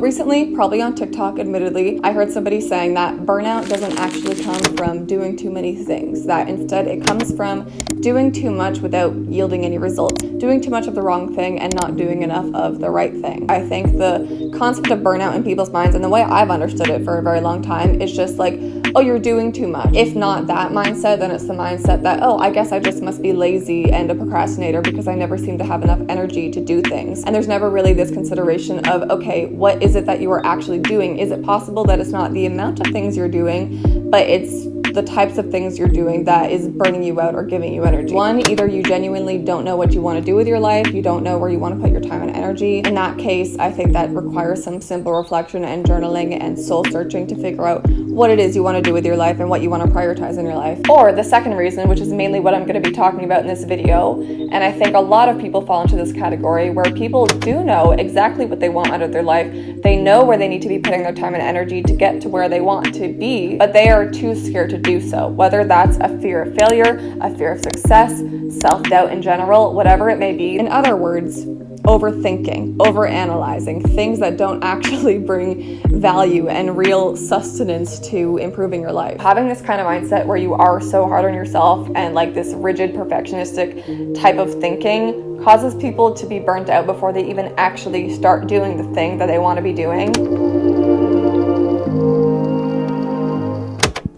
Recently, probably on TikTok, admittedly, I heard somebody saying that burnout doesn't actually come from doing too many things, that instead it comes from doing too much without yielding any results, doing too much of the wrong thing and not doing enough of the right thing. I think the concept of burnout in people's minds, and the way I've understood it for a very long time, is just like, oh, you're doing too much. If not that mindset, then it's the mindset that, oh, I guess I just must be lazy and a procrastinator because I never seem to have enough energy to do things. And there's never really this consideration of, okay, what is it that you are actually doing? Is it possible that it's not the amount of things you're doing, but it's the types of things you're doing that is burning you out or giving you energy? One, either you genuinely don't know what you want to do with your life, you don't know where you want to put your time and energy. In that case, I think that requires some simple reflection and journaling and soul searching to figure out what it is you want to do with your life and what you want to prioritize in your life. Or the second reason, which is mainly what I'm going to be talking about in this video, and I think a lot of people fall into this category, where people do know exactly what they want out of their life. They know where they need to be putting their time and energy to get to where they want to be, but they are too scared to do so. Whether that's a fear of failure, a fear of success, self-doubt in general, whatever it may be. In other words, overthinking, overanalyzing, things that don't actually bring value and real sustenance to improving your life. Having this kind of mindset where you are so hard on yourself and like this rigid perfectionistic type of thinking causes people to be burnt out before they even actually start doing the thing that they want to be doing.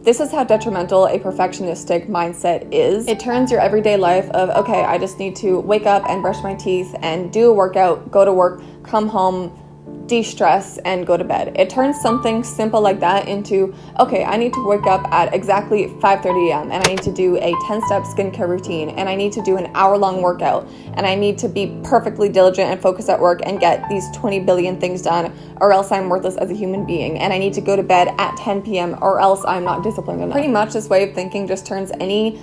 This is how detrimental a perfectionistic mindset is. It turns your everyday life of, okay, I just need to wake up and brush my teeth and do a workout, go to work, come home, de-stress, and go to bed. It turns something simple like that into, okay, I need to wake up at exactly 5:30 a.m. and I need to do a 10-step skincare routine, and I need to do an hour-long workout, and I need to be perfectly diligent and focused at work and get these 20 billion things done, or else I'm worthless as a human being, and I need to go to bed at 10 p.m. or else I'm not disciplined enough. Pretty much this way of thinking just turns any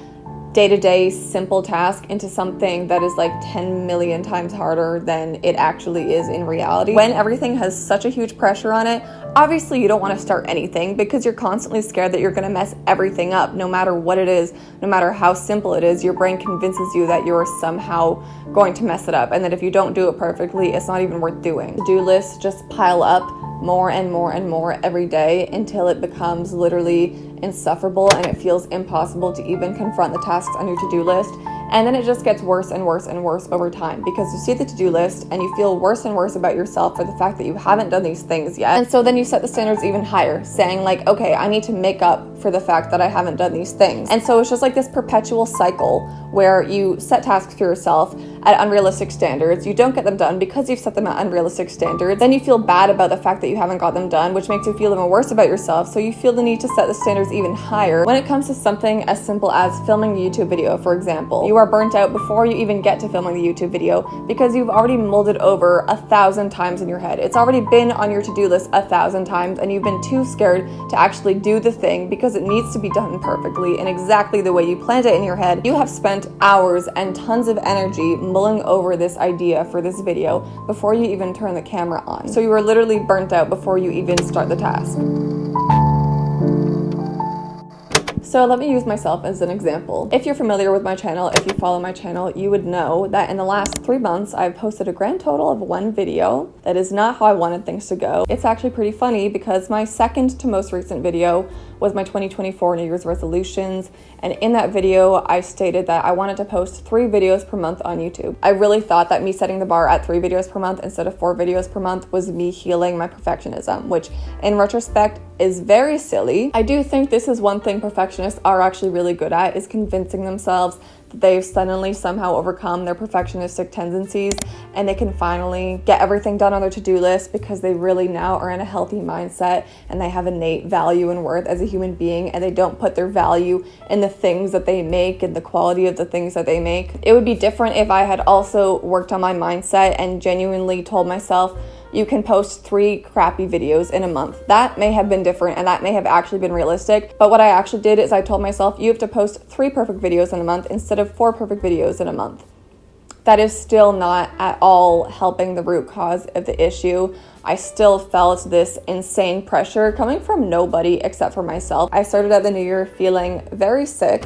day-to-day simple task into something that is like 10 million times harder than it actually is in reality. When everything has such a huge pressure on it, obviously you don't want to start anything because you're constantly scared that you're going to mess everything up. No matter what it is, no matter how simple it is, your brain convinces you that you're somehow going to mess it up, and that if you don't do it perfectly, it's not even worth doing. To-do lists just pile up more and more and more every day until it becomes literally insufferable and it feels impossible to even confront the tasks on your to-do list. And then it just gets worse and worse and worse over time because you see the to-do list and you feel worse and worse about yourself for the fact that you haven't done these things yet. And so then you set the standards even higher, saying like, okay, I need to make up for the fact that I haven't done these things. And so it's just like this perpetual cycle where you set tasks for yourself at unrealistic standards. You don't get them done because you've set them at unrealistic standards. Then you feel bad about the fact that you haven't got them done, which makes you feel even worse about yourself. So you feel the need to set the standards even higher. When it comes to something as simple as filming a YouTube video, for example, you are burnt out before you even get to filming the YouTube video because you've already mulled it over 1,000 times in your head. It's already been on your to-do list 1,000 times and you've been too scared to actually do the thing because it needs to be done perfectly and exactly the way you planned it in your head. You have spent hours and tons of energy mulling over this idea for this video before you even turn the camera on. So you are literally burnt out before you even start the task. So let me use myself as an example. If you're familiar with my channel, if you follow my channel, you would know that in the last 3 months, I've posted a grand total of 1 video. That is not how I wanted things to go. It's actually pretty funny because my second to most recent video was my 2024 New Year's resolutions. And in that video, I stated that I wanted to post 3 videos per month on YouTube. I really thought that me setting the bar at 3 videos per month instead of 4 videos per month was me healing my perfectionism, which in retrospect is very silly. I do think this is one thing perfectionists are actually really good at, is convincing themselves that they've suddenly somehow overcome their perfectionistic tendencies and they can finally get everything done on their to-do list because they really now are in a healthy mindset and they have innate value and worth as a human being, and they don't put their value in the things that they make and the quality of the things that they make. It would be different if I had also worked on my mindset and genuinely told myself, you can post 3 crappy videos in a month. That may have been different and that may have actually been realistic. But what I actually did is I told myself, you have to post 3 perfect videos in a month instead of 4 perfect videos in a month. That is still not at all helping the root cause of the issue. I still felt this insane pressure coming from nobody except for myself. I started at the new year feeling very sick.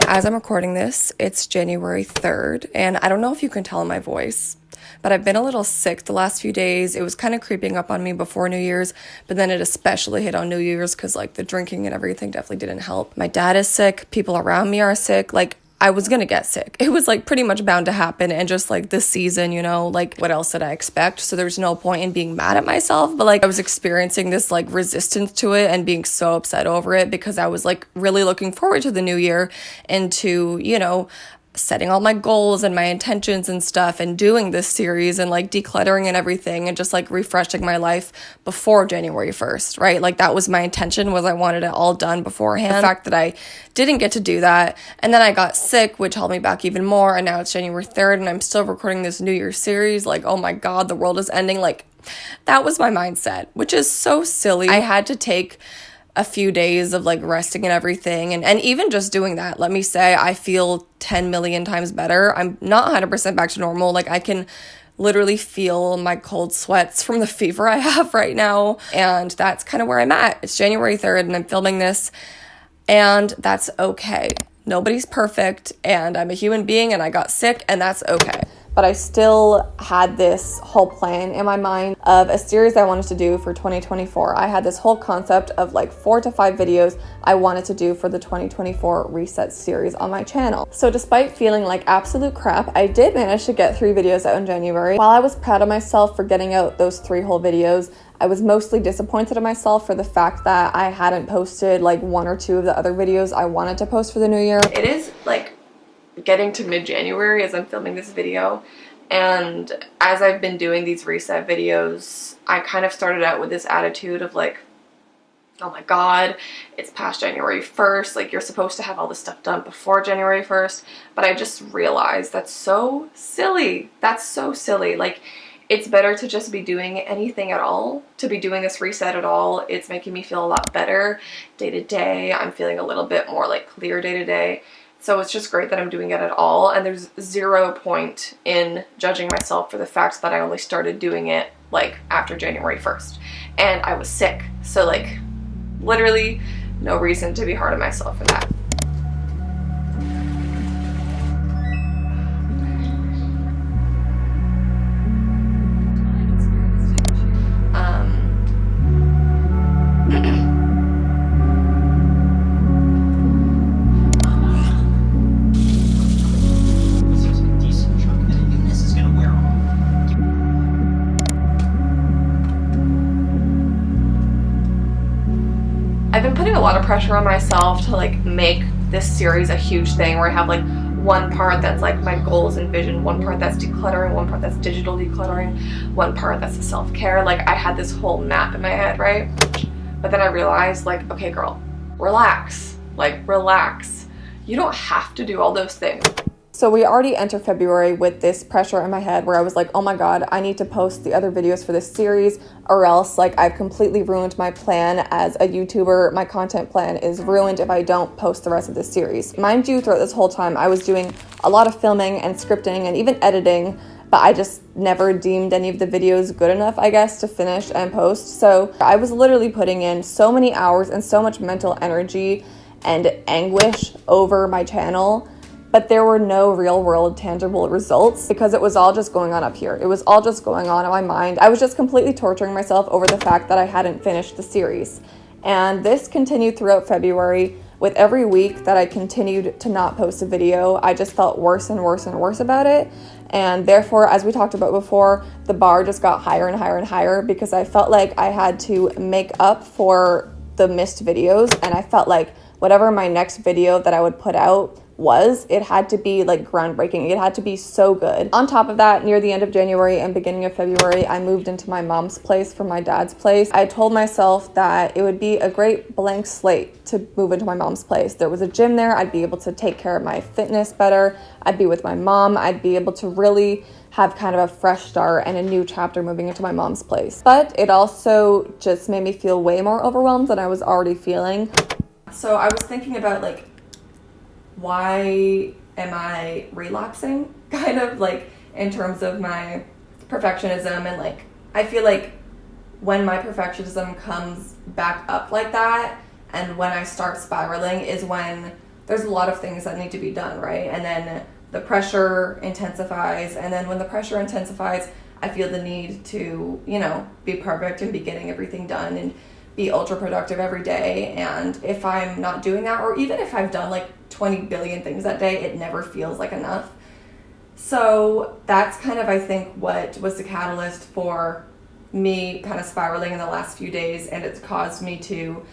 As I'm recording this, it's January 3rd, and I don't know if you can tell in my voice, but I've been a little sick the last few days. It was kind of creeping up on me before New Year's, but then it especially hit on New Year's because, like, the drinking and everything definitely didn't help. My dad is sick. People around me are sick. Like, I was gonna get sick. It was, like, pretty much bound to happen, and just, like, this season, you know, like, what else did I expect? So there's no point in being mad at myself, but, like, I was experiencing this, like, resistance to it and being so upset over it because I was, like, really looking forward to the new year and to, you know, setting all my goals and my intentions and stuff and doing this series and, like, decluttering and everything and just, like, refreshing my life before January 1st, right? Like, that was my intention, was I wanted it all done beforehand. The fact that I didn't get to do that, and then I got sick, which held me back even more, and now it's January 3rd and I'm still recording this New Year's series. Like, oh my God, the world is ending. Like, that was my mindset, which is so silly. I had to take a few days of, like, resting and everything, and even just doing that, let me say, I feel 10 million times better. I'm not 100% back to normal. Like, I can literally feel my cold sweats from the fever I have right now, and that's kind of where I'm at. It's January 3rd and I'm filming this, and that's okay. Nobody's perfect, and I'm a human being, and I got sick, and that's okay. But I still had this whole plan in my mind of a series I wanted to do for 2024. I had this whole concept of, like, 4 to 5 videos I wanted to do for the 2024 Reset series on my channel. So despite feeling like absolute crap, I did manage to get 3 videos out in January. While I was proud of myself for getting out those 3 whole videos, I was mostly disappointed in myself for the fact that I hadn't posted, like, 1 or 2 of the other videos I wanted to post for the new year. It is, like, getting to mid-January as I'm filming this video, and as I've been doing these reset videos, I kind of started out with this attitude of, like, oh my God, it's past January 1st, like, you're supposed to have all this stuff done before January 1st, but I just realized that's so silly. That's so silly. Like, it's better to just be doing anything at all, to be doing this reset at all. It's making me feel a lot better day to day. I'm feeling a little bit more, like, clear day to day. So it's just great that I'm doing it at all, and there's 0 point in judging myself for the fact that I only started doing it, like, after January 1st, and I was sick. So, like, literally no reason to be hard on myself for that. I've been putting a lot of pressure on myself to, like, make this series a huge thing where I have, like, one part that's, like, my goals and vision, one part that's decluttering, one part that's digital decluttering, one part that's the self-care. Like, I had this whole map in my head, right? But then I realized, like, okay, girl, relax. Like, relax. You don't have to do all those things. So we already enter February with this pressure in my head where I was like, oh my God, I need to post the other videos for this series, or else, like, I've completely ruined my plan as a YouTuber. My content plan is ruined if I don't post the rest of this series. Mind you, throughout this whole time, I was doing a lot of filming and scripting and even editing, but I just never deemed any of the videos good enough, I guess, to finish and post. So I was literally putting in so many hours and so much mental energy and anguish over my channel, but there were no real world tangible results because it was all just going on up here. It was all just going on in my mind. I was just completely torturing myself over the fact that I hadn't finished the series. And this continued throughout February. With every week that I continued to not post a video, I just felt worse and worse and worse about it. And therefore, as we talked about before, the bar just got higher and higher and higher because I felt like I had to make up for the missed videos. And I felt like whatever my next video that I would put out was, it had to be, like, groundbreaking. It had to be so good. On top of that, near the end of January and beginning of February, I moved into my mom's place from my dad's place. I told myself that it would be a great blank slate to move into my mom's place. There was a gym there. I'd be able to take care of my fitness better. I'd be with my mom. I'd be able to really have kind of a fresh start and a new chapter moving into my mom's place. But it also just made me feel way more overwhelmed than I was already feeling. So I was thinking about, like, why am I relapsing, kind of, like, in terms of my perfectionism. And, like, I feel like when my perfectionism comes back up like that, And when I start spiraling is when there's a lot of things that need to be done, right? And then the pressure intensifies. And then when the pressure intensifies, I feel the need to, be perfect and be getting everything done and be ultra productive every day. And if I'm not doing that, or even if I've done like 20 billion things that day, it never feels like enough. So that's kind of, I think, what was the catalyst for me kind of spiraling in the last few days. And it's caused me to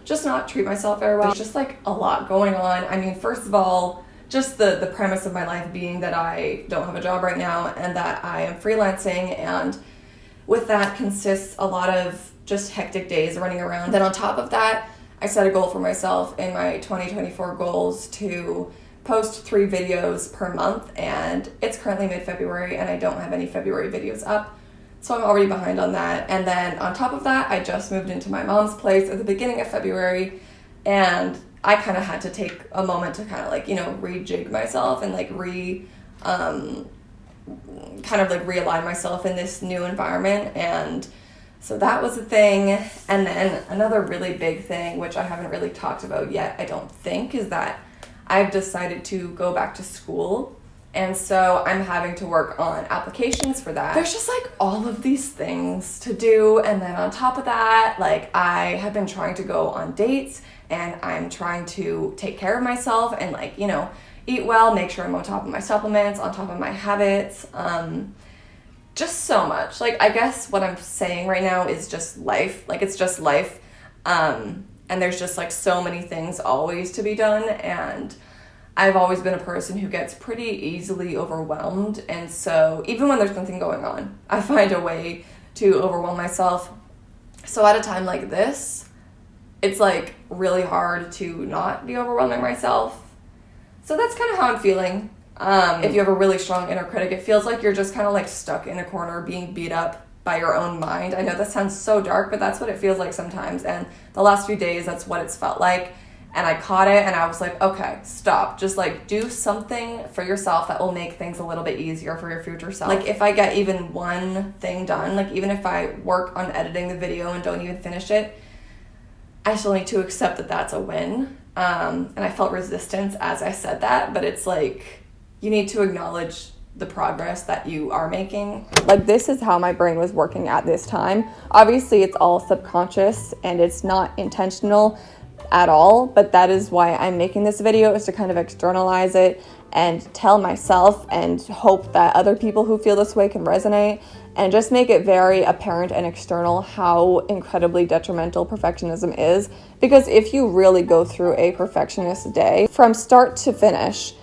just not treat myself very well. There's just like a lot going on. I mean, first of all, just the premise of my life being that I don't have a job right now and that I am freelancing, and with that consists a lot of just hectic days running around. Then on top of that, I set a goal for myself in my 2024 goals to post 3 videos per month, and it's currently mid-February and I don't have any February videos up. So I'm already behind on that. And then on top of that, I just moved into my mom's place at the beginning of February, and I kind of had to take a moment to kind of like, rejig myself and like realign myself in this new environment. And so that was a thing. And then another really big thing, which I haven't really talked about yet, I don't think, is that I've decided to go back to school. And so I'm having to work on applications for that. There's just like all of these things to do. And then on top of that, like I have been trying to go on dates, and I'm trying to take care of myself and like, eat well, make sure I'm on top of my supplements, on top of my habits. Just so much. Like, I guess what I'm saying right now is just life. Like, it's just life. And there's just like so many things always to be done. And I've always been a person who gets pretty easily overwhelmed. And so even when there's nothing going on, I find a way to overwhelm myself. So at a time like this, it's like really hard to not be overwhelming myself. So that's kind of how I'm feeling. If you have a really strong inner critic, it feels like you're just kind of like stuck in a corner being beat up by your own mind. I know that sounds so dark, but that's what it feels like sometimes. And the last few days, that's what it's felt like. And I caught it and I was like, okay, stop. Just like do something for yourself that will make things a little bit easier for your future self. Like if I get even one thing done, like even if I work on editing the video and don't even finish it, I still need to accept that that's a win. And I felt resistance as I said that, but it's like, you need to acknowledge the progress that you are making. Like this is how my brain was working at this time. Obviously it's all subconscious and it's not intentional at all, but that is why I'm making this video, is to kind of externalize it and tell myself and hope that other people who feel this way can resonate, and just make it very apparent and external how incredibly detrimental perfectionism is. Because if you really go through a perfectionist day from start to finish,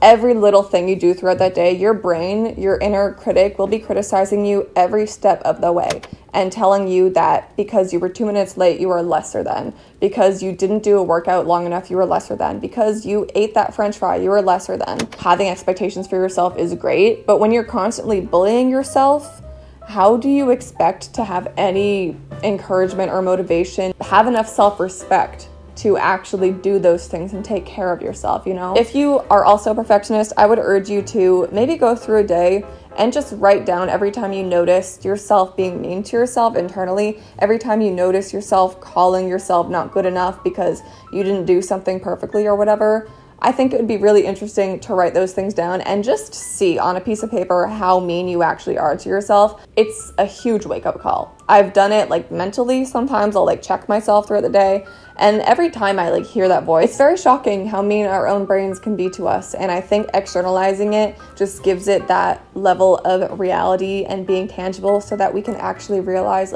every little thing you do throughout that day, your brain, your inner critic will be criticizing you every step of the way and telling you that because you were 2 minutes late, you were lesser than. Because you didn't do a workout long enough, you were lesser than. Because you ate that French fry, you were lesser than. Having expectations for yourself is great, but when you're constantly bullying yourself, how do you expect to have any encouragement or motivation, have enough self-respect to actually do those things and take care of yourself, If you are also a perfectionist, I would urge you to maybe go through a day and just write down every time you notice yourself being mean to yourself internally, every time you notice yourself calling yourself not good enough because you didn't do something perfectly or whatever. I think it would be really interesting to write those things down and just see on a piece of paper how mean you actually are to yourself. It's a huge wake-up call. I've done it like mentally. Sometimes I'll check myself throughout the day, and every time I hear that voice, it's very shocking how mean our own brains can be to us. And I think externalizing it just gives it that level of reality and being tangible, so that we can actually realize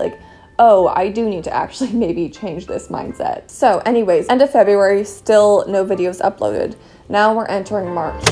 oh, I do need to actually maybe change this mindset. So anyways, end of February, still no videos uploaded. Now we're entering March.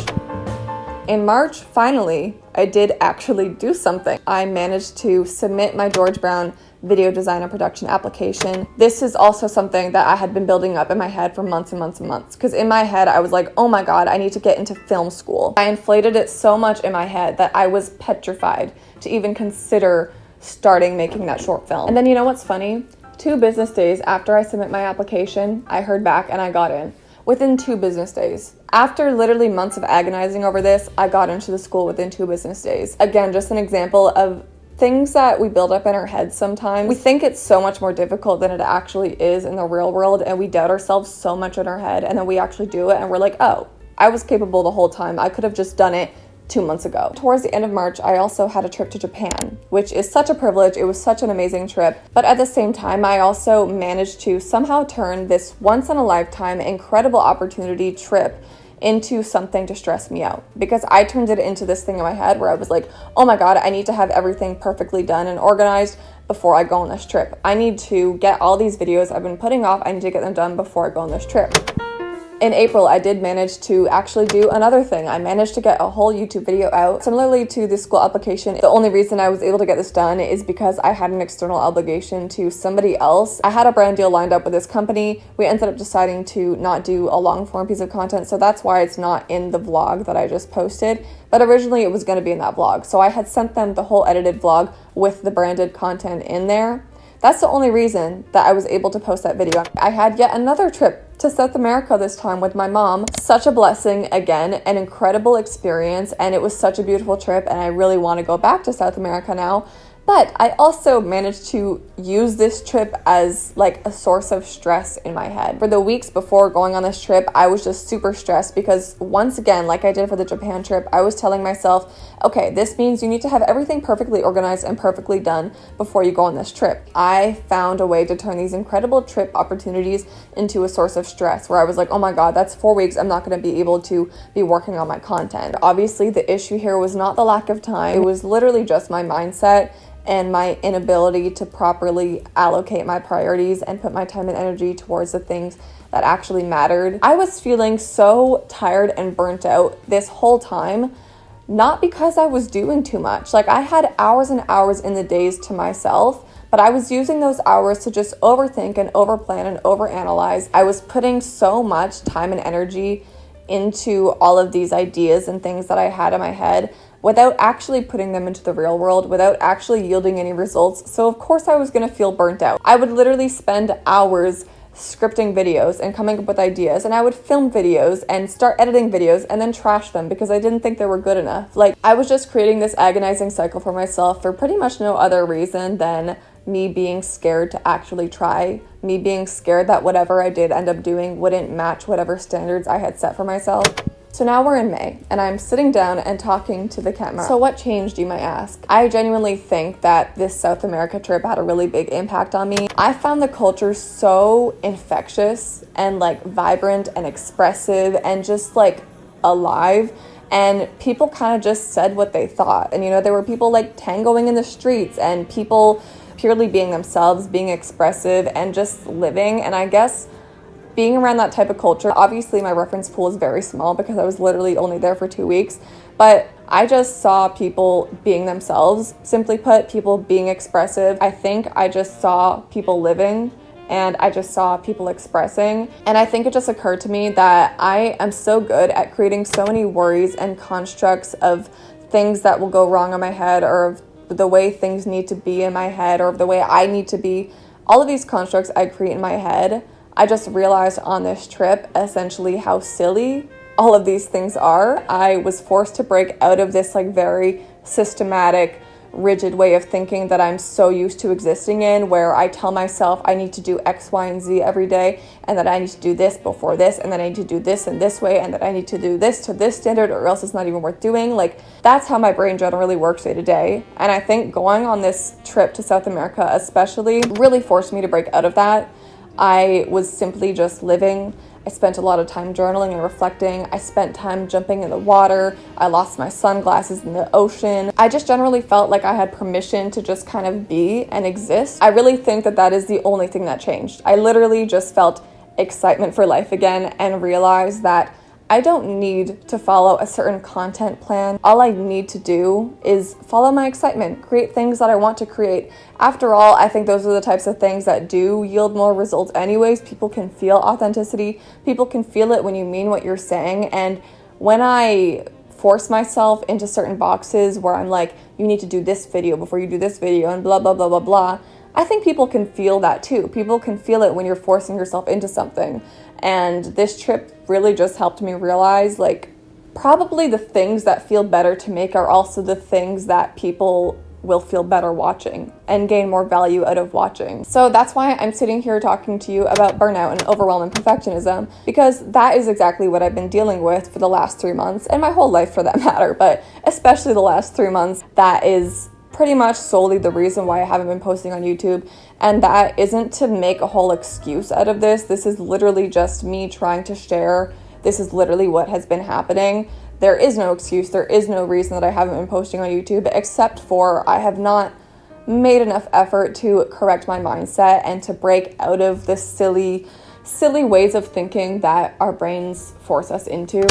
In March, finally, I did actually do something. I managed to submit my George Brown video design and production application. This is also something that I had been building up in my head for months and months and months. Because in my head, I was like, oh my God, I need to get into film school. I inflated it so much in my head that I was petrified to even consider starting making that short film. And then you know what's funny? 2 business days after I submit my application, I heard back and I got in. Within 2 business days. After literally months of agonizing over this, I got into the school within 2 business days. Again, just an example of things that we build up in our heads sometimes. We think it's so much more difficult than it actually is in the real world, and we doubt ourselves so much in our head, and then we actually do it and we're like, oh, I was capable the whole time. I could have just done it 2 months ago. Towards the end of March, I also had a trip to Japan, which is such a privilege. It was such an amazing trip. But at the same time, I also managed to somehow turn this once in a lifetime incredible opportunity trip into something to stress me out, because I turned it into this thing in my head where I was like, oh my God, I need to have everything perfectly done and organized before I go on this trip. I need to get all these videos I've been putting off. I need to get them done before I go on this trip. In April, I did manage to actually do another thing. I managed to get a whole YouTube video out. Similarly to the school application, the only reason I was able to get this done is because I had an external obligation to somebody else. I had a brand deal lined up with this company. We ended up deciding to not do a long form piece of content, so that's why it's not in the vlog that I just posted. But originally it was going to be in that vlog. So I had sent them the whole edited vlog with the branded content in there. That's the only reason that I was able to post that video. I had yet another trip to South America this time with my mom. Such a blessing, again, an incredible experience, and it was such a beautiful trip, and I really want to go back to South America now. But I also managed to use this trip as like a source of stress in my head. For the weeks before going on this trip, I was just super stressed because once again, like I did for the Japan trip, I was telling myself, okay, this means you need to have everything perfectly organized and perfectly done before you go on this trip. I found a way to turn these incredible trip opportunities into a source of stress where I was like, oh my God, that's 4 weeks. I'm not going to be able to be working on my content. Obviously, the issue here was not the lack of time. It was literally just my mindset and my inability to properly allocate my priorities and put my time and energy towards the things that actually mattered. I was feeling so tired and burnt out this whole time, not because I was doing too much. Like, I had hours and hours in the days to myself, but I was using those hours to just overthink and overplan and overanalyze. I was putting so much time and energy into all of these ideas and things that I had in my head without actually putting them into the real world, without actually yielding any results. So of course I was gonna feel burnt out. I would literally spend hours scripting videos and coming up with ideas, and I would film videos and start editing videos and then trash them because I didn't think they were good enough. Like, I was just creating this agonizing cycle for myself for pretty much no other reason than me being scared to actually try, me being scared that whatever I did end up doing wouldn't match whatever standards I had set for myself. So now we're in May, and I'm sitting down and talking to the camera. So what changed, you might ask? I genuinely think that this South America trip had a really big impact on me. I found the culture so infectious and like vibrant and expressive and just like alive. And people kind of just said what they thought. And you know, there were people like tangoing in the streets and people purely being themselves, being expressive and just living. And I guess being around that type of culture, obviously my reference pool is very small because I was literally only there for 2 weeks, but I just saw people being themselves. Simply put, people being expressive. I think I just saw people living and I just saw people expressing. And I think it just occurred to me that I am so good at creating so many worries and constructs of things that will go wrong in my head, or of the way things need to be in my head, or of the way I need to be. All of these constructs I create in my head. I just realized on this trip essentially how silly all of these things are. I was forced to break out of this like very systematic, rigid way of thinking that I'm so used to existing in, where I tell myself I need to do X, Y, and Z every day, and that I need to do this before this, and then I need to do this in this way, and that I need to do this to this standard or else it's not even worth doing. Like, that's how my brain generally works day to day. And I think going on this trip to South America especially really forced me to break out of that. I was simply just living. I spent a lot of time journaling and reflecting. I spent time jumping in the water. I lost my sunglasses in the ocean. I just generally felt like I had permission to just kind of be and exist. I really think that that is the only thing that changed. I literally just felt excitement for life again and realized that I don't need to follow a certain content plan. All I need to do is follow my excitement, create things that I want to create. After all, I think those are the types of things that do yield more results anyways. People can feel authenticity. People can feel it when you mean what you're saying. And when I force myself into certain boxes where I'm like, you need to do this video before you do this video and blah, blah, blah, blah, blah, I think people can feel that too. People can feel it when you're forcing yourself into something. And this trip really just helped me realize, like, probably the things that feel better to make are also the things that people will feel better watching and gain more value out of watching. So that's why I'm sitting here talking to you about burnout and overwhelm and perfectionism, because that is exactly what I've been dealing with for the last 3 months, and my whole life for that matter, but especially the last 3 months. That is pretty much solely the reason why I haven't been posting on YouTube. And that isn't to make a whole excuse out of this. This is literally just me trying to share. This is literally what has been happening. There is no excuse. There is no reason that I haven't been posting on YouTube, except for I have not made enough effort to correct my mindset and to break out of the silly ways of thinking that our brains force us into.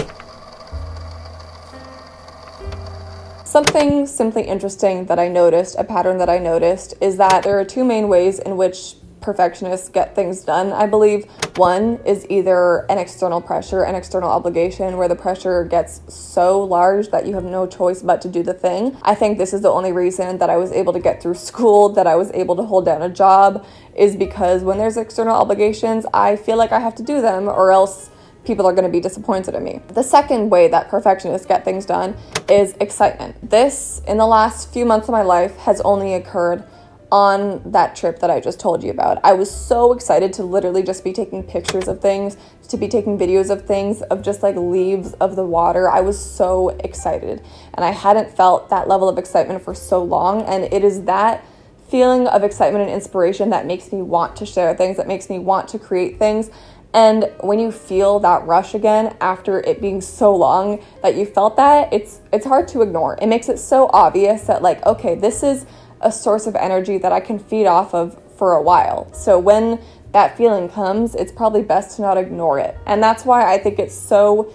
Something simply interesting that I noticed, a pattern that I noticed, is that there are two main ways in which perfectionists get things done, I believe. One is either an external pressure, an external obligation, where the pressure gets so large that you have no choice but to do the thing. I think this is the only reason that I was able to get through school, that I was able to hold down a job, is because when there's external obligations, I feel like I have to do them, or else people are going to be disappointed in me. The second way that perfectionists get things done is excitement. This, in the last few months of my life, has only occurred on that trip that I just told you about. I was so excited to literally just be taking pictures of things, to be taking videos of things, of just like leaves of the water. I was so excited, and I hadn't felt that level of excitement for so long, and it is that feeling of excitement and inspiration that makes me want to share things, that makes me want to create things. And when you feel that rush again after it being so long that you felt that, it's hard to ignore. It makes it so obvious that, like, okay, this is a source of energy that I can feed off of for a while. So when that feeling comes, it's probably best to not ignore it. And that's why I think it's so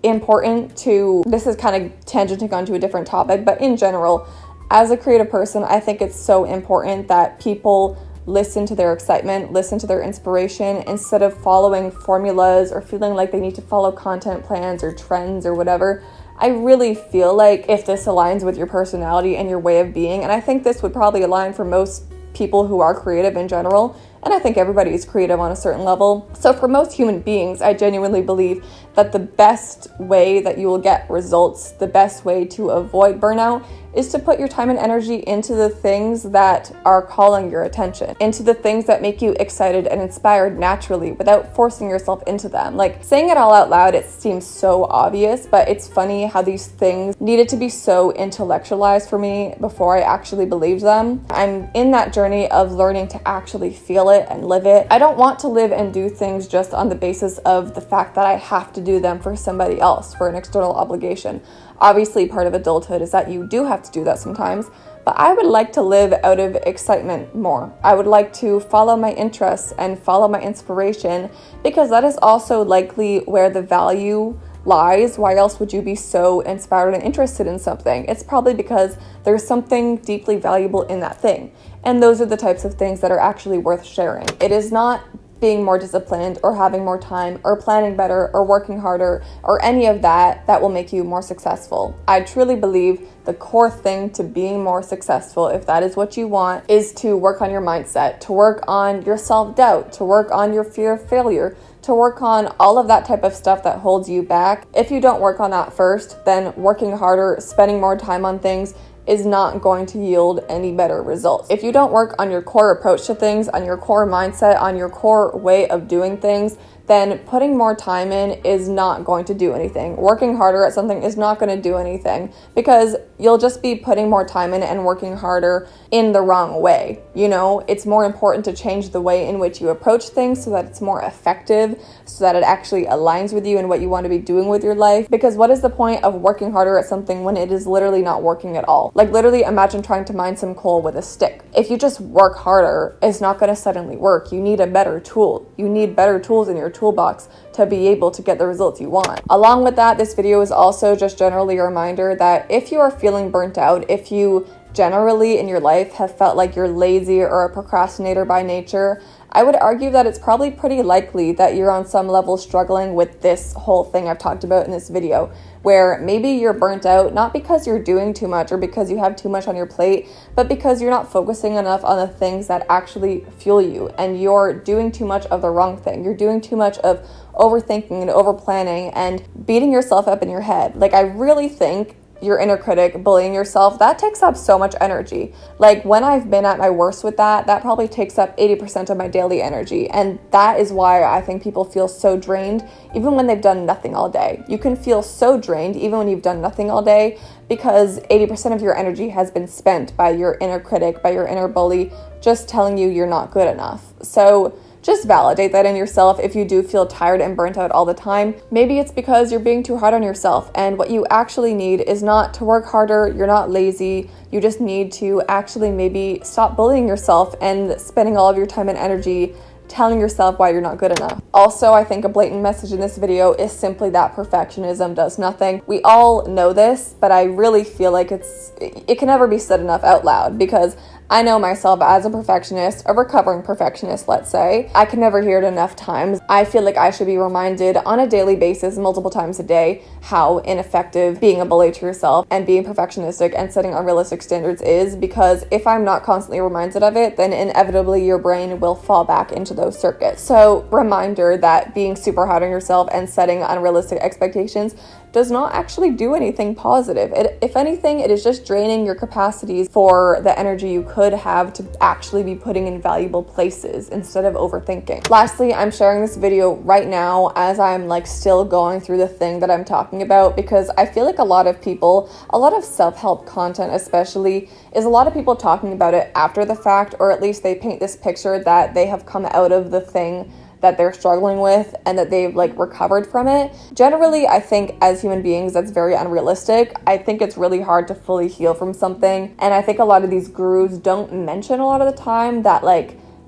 important to, this is kind of tangenting onto a different topic, but in general, as a creative person, I think it's so important that people listen to their excitement, listen to their inspiration, instead of following formulas or feeling like they need to follow content plans or trends or whatever. I really feel like if this aligns with your personality and your way of being, and I think this would probably align for most people who are creative in general, and I think everybody is creative on a certain level. So for most human beings, I genuinely believe that the best way that you will get results, the best way to avoid burnout, is to put your time and energy into the things that are calling your attention, into the things that make you excited and inspired naturally without forcing yourself into them. Like, saying it all out loud, it seems so obvious, but it's funny how these things needed to be so intellectualized for me before I actually believed them. I'm in that journey of learning to actually feel it and live it. I don't want to live and do things just on the basis of the fact that I have to do them for somebody else, for an external obligation. Obviously, part of adulthood is that you do have to do that sometimes, but I would like to live out of excitement more. I would like to follow my interests and follow my inspiration, because that is also likely where the value lies. Why else would you be so inspired and interested in something? It's probably because there's something deeply valuable in that thing. And those are the types of things that are actually worth sharing. It is not being more disciplined or having more time or planning better or working harder or any of that will make you more successful. I truly believe the core thing to being more successful, if that is what you want, is to work on your mindset, to work on your self-doubt, to work on your fear of failure, to work on all of that type of stuff that holds you back. If you don't work on that first, then working harder, spending more time on things is not going to yield any better results. If you don't work on your core approach to things, on your core mindset, on your core way of doing things, then putting more time in is not going to do anything. Working harder at something is not going to do anything, because you'll just be putting more time in and working harder in the wrong way. You know, it's more important to change the way in which you approach things so that it's more effective, so that it actually aligns with you and what you want to be doing with your life. Because what is the point of working harder at something when it is literally not working at all? Like, literally imagine trying to mine some coal with a stick. If you just work harder, it's not going to suddenly work. You need a better tool. You need better tools in your toolbox to be able to get the results you want. Along with that, this video is also just generally a reminder that if you are feeling burnt out, if you generally in your life have felt like you're lazy or a procrastinator by nature, I would argue that it's probably pretty likely that you're on some level struggling with this whole thing I've talked about in this video, where maybe you're burnt out, not because you're doing too much or because you have too much on your plate, but because you're not focusing enough on the things that actually fuel you, and you're doing too much of the wrong thing. You're doing too much of overthinking and overplanning and beating yourself up in your head. Like, I really think your inner critic, bullying yourself, that takes up so much energy. Like when I've been at my worst with that probably takes up 80% of my daily energy. And that is why I think people feel so drained even when they've done nothing all day. You can feel so drained even when you've done nothing all day because 80% of your energy has been spent by your inner critic, by your inner bully, just telling you you're not good enough. So just validate that in yourself if you do feel tired and burnt out all the time. Maybe it's because you're being too hard on yourself, and what you actually need is not to work harder, you're not lazy, you just need to actually maybe stop bullying yourself and spending all of your time and energy telling yourself why you're not good enough. Also, I think a blatant message in this video is simply that perfectionism does nothing. We all know this, but I really feel like it can never be said enough out loud because I know myself as a perfectionist, a recovering perfectionist, let's say. I can never hear it enough times. I feel like I should be reminded on a daily basis, multiple times a day, how ineffective being a bully to yourself and being perfectionistic and setting unrealistic standards is, because if I'm not constantly reminded of it, then inevitably your brain will fall back into those circuits. So, reminder that being super hard on yourself and setting unrealistic expectations does not actually do anything positive. If anything, it is just draining your capacities for the energy you could have to actually be putting in valuable places instead of overthinking. Lastly, I'm sharing this video right now as I'm still going through the thing that I'm talking about, because I feel like a lot of people, a lot of self-help content especially, is a lot of people talking about it after the fact, or at least they paint this picture that they have come out of the thing that they're struggling with and that they've recovered from it. Generally, I think as human beings, that's very unrealistic. I think it's really hard to fully heal from something. And I think a lot of these gurus don't mention a lot of the time that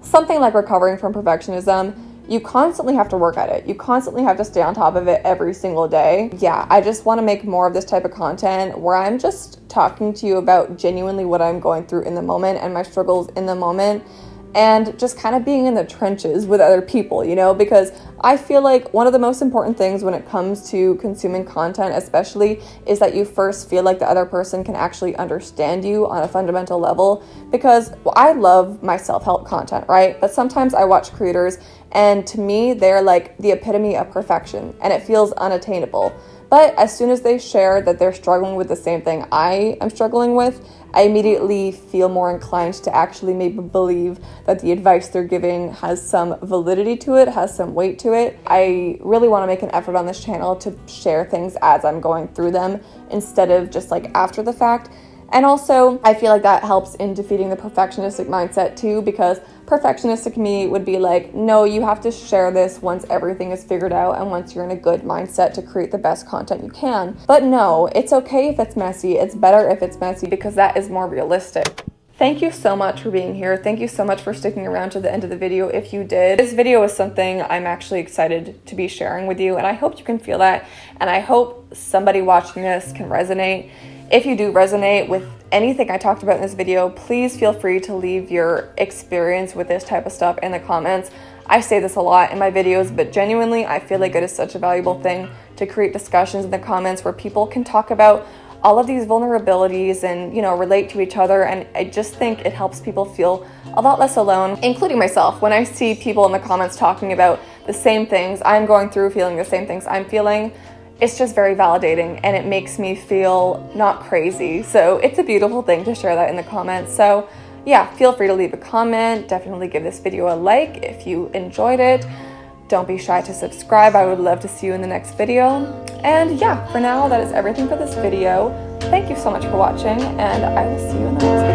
something like recovering from perfectionism, you constantly have to work at it. You constantly have to stay on top of it every single day. Yeah, I just want to make more of this type of content where I'm just talking to you about genuinely what I'm going through in the moment and my struggles in the moment, and just kind of being in the trenches with other people, because I feel like one of the most important things when it comes to consuming content especially is that you first feel like the other person can actually understand you on a fundamental level, because I love my self-help content, right? But sometimes I watch creators and to me, they're the epitome of perfection and it feels unattainable. But as soon as they share that they're struggling with the same thing I am struggling with, I immediately feel more inclined to actually maybe believe that the advice they're giving has some validity to it, has some weight to it. I really want to make an effort on this channel to share things as I'm going through them instead of just after the fact. And also, I feel like that helps in defeating the perfectionistic mindset too, because perfectionistic me would be no, you have to share this once everything is figured out and once you're in a good mindset to create the best content you can. But no, it's okay if it's messy. It's better if it's messy because that is more realistic. Thank you so much for being here. Thank you so much for sticking around to the end of the video if you did. This video is something I'm actually excited to be sharing with you, and I hope you can feel that, and I hope somebody watching this can resonate. If you do resonate with anything I talked about in this video, please feel free to leave your experience with this type of stuff in the comments. I say this a lot in my videos, but genuinely, I feel like it is such a valuable thing to create discussions in the comments where people can talk about all of these vulnerabilities and, relate to each other. And I just think it helps people feel a lot less alone, including myself. When I see people in the comments talking about the same things I'm going through, feeling the same things I'm feeling, it's just very validating and it makes me feel not crazy. So it's a beautiful thing to share that in the comments. So yeah, feel free to leave a comment. Definitely give this video a like if you enjoyed it. Don't be shy to subscribe. I would love to see you in the next video. And yeah, for now, that is everything for this video. Thank you so much for watching, and I will see you in the next video.